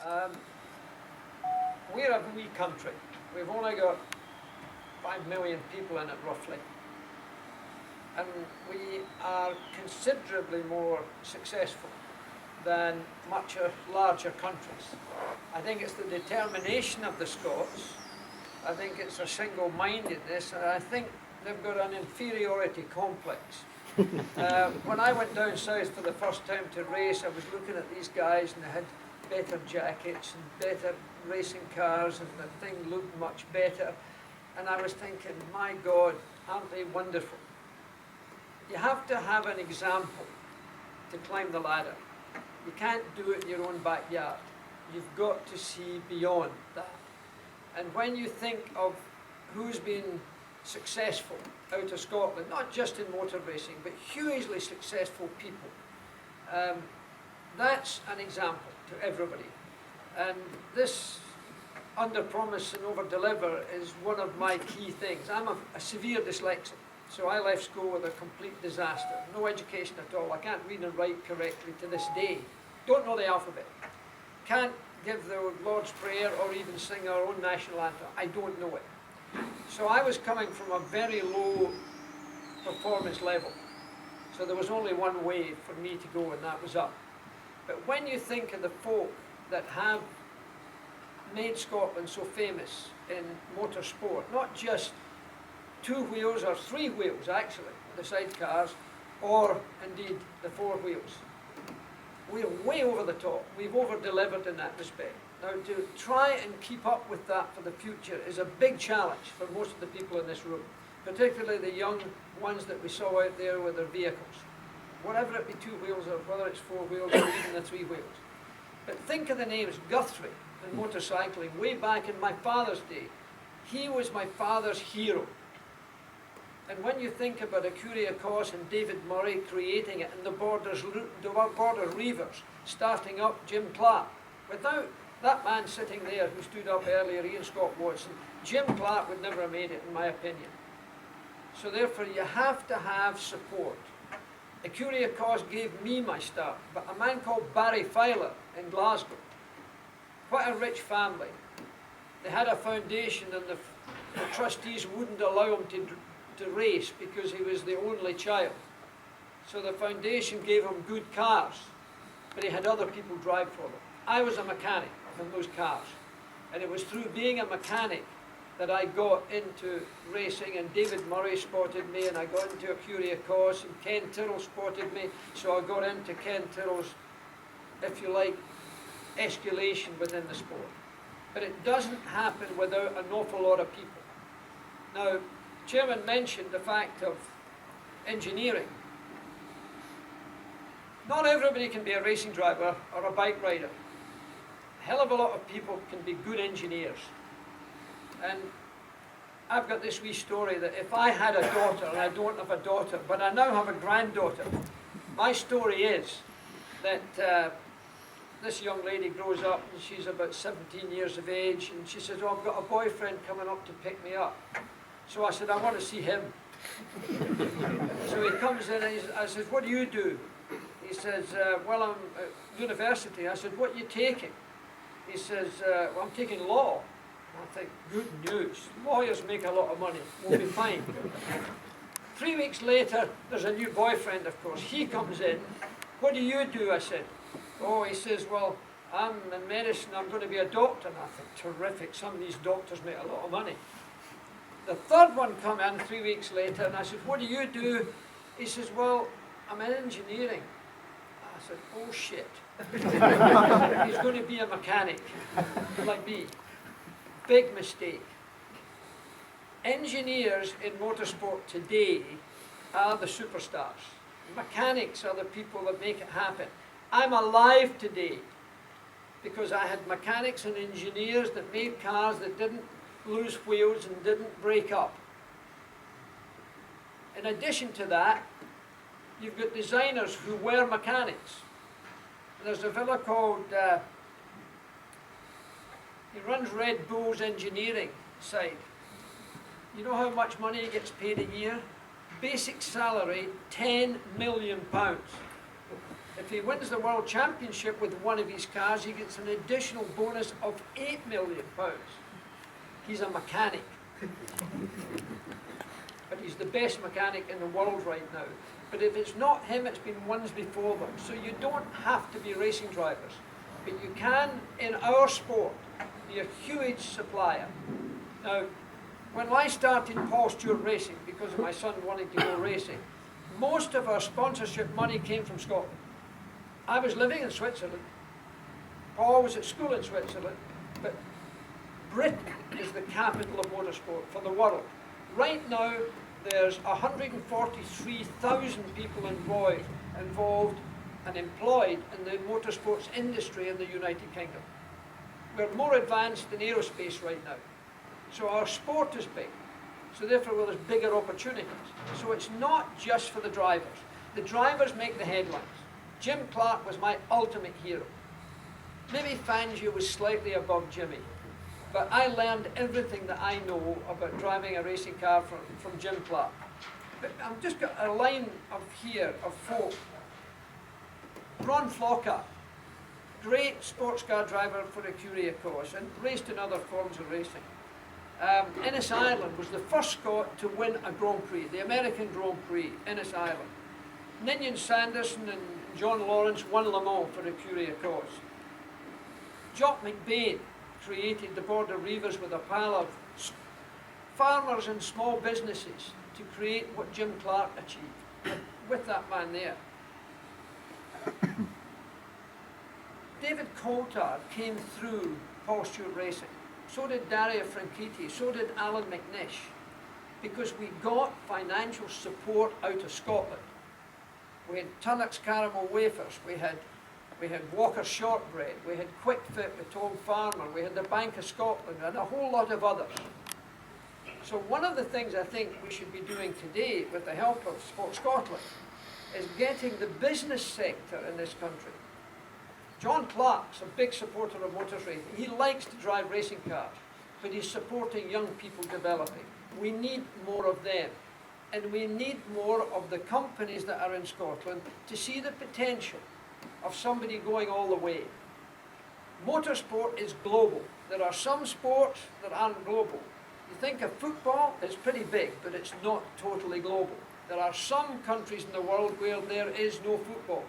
Um, we're a wee country. We've only got 5 million people in it, roughly. And we are considerably more successful than much larger countries. I think it's the determination of the Scots. I think it's a single-mindedness, and I think they've got an inferiority complex. When I went down south for the first time to race, I was looking at these guys, and they had better jackets and better racing cars, and the thing looked much better. And I was thinking, my God, aren't they wonderful? You have to have an example to climb the ladder. You can't do it in your own backyard. You've got to see beyond that. And when you think of who's been successful out of Scotland, not just in motor racing, but hugely successful people, that's an example to everybody. And this under-promise and over-deliver is one of my key things. I'm a severe dyslexic, so I left school with a complete disaster. No education at all. I can't read and write correctly to this day. Don't know the alphabet. Can't give the Lord's Prayer or even sing our own national anthem. I don't know it. So I was coming from a very low performance level. So there was only one way for me to go, and that was up. But when you think of the folk that have made Scotland so famous in motorsport, not just 2 wheels or 3 wheels actually, the sidecars, or indeed the 4 wheels. We're way over the top. We've over-delivered in that respect. Now, to try and keep up with that for the future is a big challenge for most of the people in this room, particularly the young ones that we saw out there with their vehicles. Whatever it be 2 wheels or whether it's 4 wheels or even the 3 wheels. But think of the names Guthrie in motorcycling way back in my father's day. He was my father's hero. And when you think about Acuria Cos and David Murray creating it, and the Border Reavers starting up Jim Clark, without that man sitting there who stood up earlier, Ian Scott Watson, Jim Clark would never have made it, in my opinion. So therefore you have to have support. Acuria Cos gave me my start, but a man called Barry Fowler in Glasgow, quite a rich family. They had a foundation, and the trustees wouldn't allow him to race because he was the only child. So the foundation gave him good cars, but he had other people drive for them. I was a mechanic in those cars, and it was through being a mechanic that I got into racing, and David Murray spotted me, and I got into Acuria Cos, and Ken Tyrrell spotted me, so I got into Ken Tyrrell's, if you like, escalation within the sport. But it doesn't happen without an awful lot of people. Now, Chairman mentioned the fact of engineering. Not everybody can be a racing driver or a bike rider. A hell of a lot of people can be good engineers. And I've got this wee story that if I had a daughter, and I don't have a daughter, but I now have a granddaughter, my story is that this young lady grows up, and she's about 17 years of age, and she says, oh, I've got a boyfriend coming up to pick me up. So I said, I want to see him. So he comes in, and I said, what do you do? He says, well, I'm at university. I said, what are you taking? He says, well, I'm taking law. I think, good news. Lawyers make a lot of money. We'll be fine. 3 weeks later, there's a new boyfriend, of course. He comes in. What do you do? I said. Oh, he says, well, I'm in medicine. I'm going to be a doctor. And I think, terrific. Some of these doctors make a lot of money. The third one come in 3 weeks later, and I said, what do you do? He says, well, I'm in engineering. I said, oh shit. He's going to be a mechanic, like me. Big mistake. Engineers in motorsport today are the superstars. Mechanics are the people that make it happen. I'm alive today because I had mechanics and engineers that made cars that didn't lose wheels and didn't break up. In addition to that, you've got designers who were mechanics. There's a fella called, he runs Red Bull's engineering side. You know how much money he gets paid a year? Basic salary, £10 million. If he wins the World Championship with one of his cars, he gets an additional bonus of £8 million. He's a mechanic. But he's the best mechanic in the world right now. But if it's not him, it's been ones before them. So you don't have to be racing drivers. But you can, in our sport, be a huge supplier. Now, when I started Paul Stewart Racing, because of my son wanting to go racing, most of our sponsorship money came from Scotland. I was living in Switzerland. Paul was at school in Switzerland. But Britain is the capital of motorsport for the world. Right now, there's 143,000 people involved and employed in the motorsports industry in the United Kingdom. We're more advanced in aerospace right now. So our sport is big. So therefore, well, there's bigger opportunities. So it's not just for the drivers. The drivers make the headlines. Jim Clark was my ultimate hero. Maybe Fangio was slightly above Jimmy. But I learned everything that I know about driving a racing car from Jim Clark. But I've just got a line of folk. Ron Flockhart, great sports car driver for Ecurie course and raced in other forms of racing. Innes Ireland was the first Scot to win a Grand Prix, the American Grand Prix, Innes Ireland. Ninian Sanderson and John Lawrence won Le Mans for Ecurie course. Jock McBain created the Border Reivers with a pile of farmers and small businesses to create what Jim Clark achieved with that man there. David Coulthard came through Paul Stewart Racing. So did Daria Franchitti, so did Alan McNish, because we got financial support out of Scotland. We had Tunnock's caramel wafers, we had Walker shortbread, we had Quick Fit with Tom Farmer, we had the Bank of Scotland, and a whole lot of others. So one of the things I think we should be doing today, with the help of Sport Scotland, is getting the business sector in this country. John Clark's a big supporter of motor racing. He likes to drive racing cars, but he's supporting young people developing. We need more of them. And we need more of the companies that are in Scotland to see the potential of somebody going all the way. Motorsport is global. There are some sports that aren't global. You think of football, it's pretty big, but it's not totally global. There are some countries in the world where there is no football.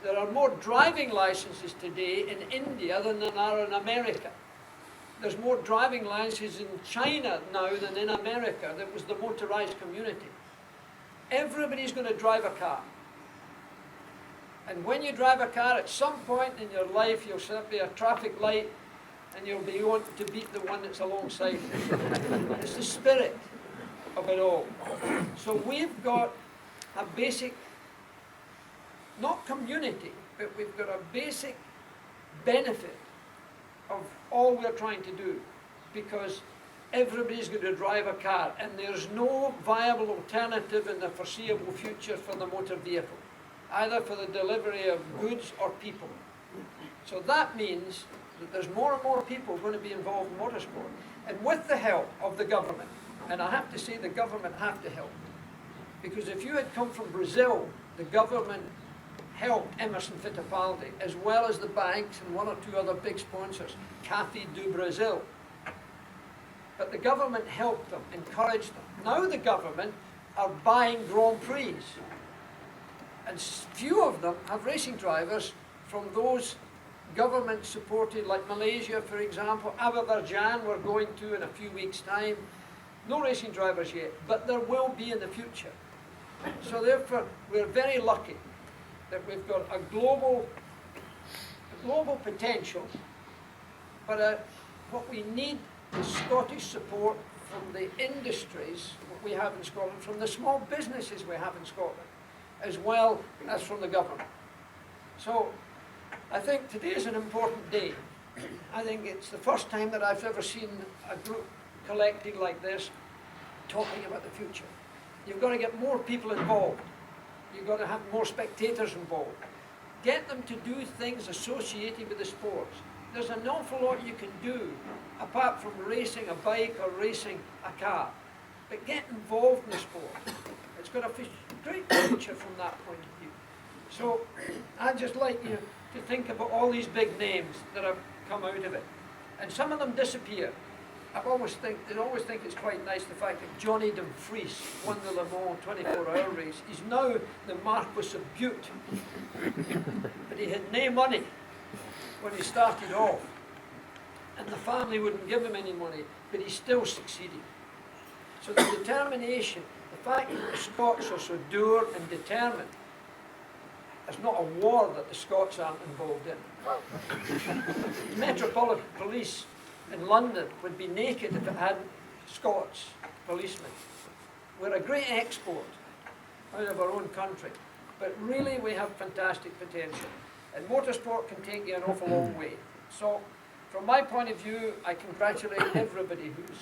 There are more driving licenses today in India than there are in America. There's more driving licenses in China now than in America. That was the motorized community. Everybody's going to drive a car. And when you drive a car, at some point in your life, you'll be a traffic light and you'll be wanting to beat the one that's alongside you. It's the spirit of it all. So we've got a basic, not community, but we've got a basic benefit of all we're trying to do, because everybody's going to drive a car and there's no viable alternative in the foreseeable future for the motor vehicle, either for the delivery of goods or people. So that means that there's more and more people going to be involved in motorsport. And with the help of the government, and I have to say the government have to help, because if you had come from Brazil, the government helped Emerson Fittipaldi, as well as the banks and one or two other big sponsors, Café do Brasil. But the government helped them, encouraged them. Now the government are buying Grand Prix. And few of them have racing drivers from those government supported, like Malaysia, for example. Azerbaijan we're going to in a few weeks' time. No racing drivers yet, but there will be in the future. So therefore, we're very lucky that we've got a global potential, but what we need is Scottish support from the industries that we have in Scotland, from the small businesses we have in Scotland, as well as from the government. So I think today is an important day. I think it's the first time that I've ever seen a group collecting like this, talking about the future. You've got to get more people involved. You've got to have more spectators involved. Get them to do things associated with the sports. There's an awful lot you can do apart from racing a bike or racing a car. But get involved in the sport. It's got a great future from that point of view. So I'd just like you to think about all these big names that have come out of it. And some of them disappear. I always think it's quite nice the fact that Johnny Dumfries won the Le Mans 24-hour race. He's now the Marquis of Bute. But he had no money when he started off. And the family wouldn't give him any money, but he still succeeded. So the determination, the fact that the Scots are so dour and determined, there's not a war that the Scots aren't involved in. The Metropolitan Police in London would be naked if it hadn't Scots policemen. We're a great export out of our own country, but really we have fantastic potential. And motorsport can take you an awful long way. So, from my point of view, I congratulate everybody who's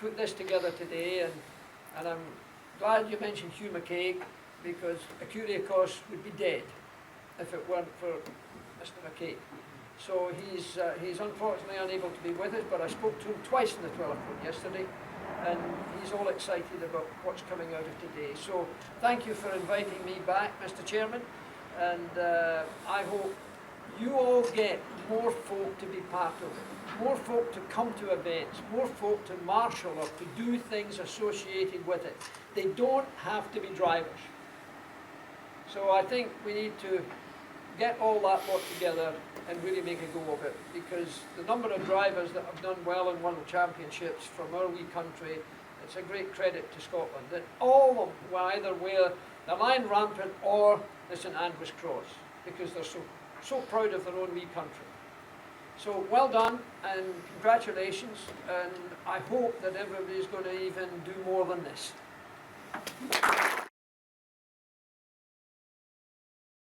put this together today, and I'm glad you mentioned Hugh McCaig, because Acuity, of course, would be dead if it weren't for Mr. McCaig. So he's unfortunately unable to be with us, but I spoke to him twice in the 12 o'clock yesterday, and he's all excited about what's coming out of today. So thank you for inviting me back, Mr. Chairman, and I hope you all get more folk to be part of it, more folk to come to events, more folk to marshal or to do things associated with it. They don't have to be drivers. So I think we need to get all that lot together and really make a go of it, because the number of drivers that have done well in World Championships from our wee country, it's a great credit to Scotland. That all of them will either wear the Lion Rampant or the St Andrews Cross, because they're so proud of their own wee country. So well done and congratulations, and I hope that everybody's going to even do more than this.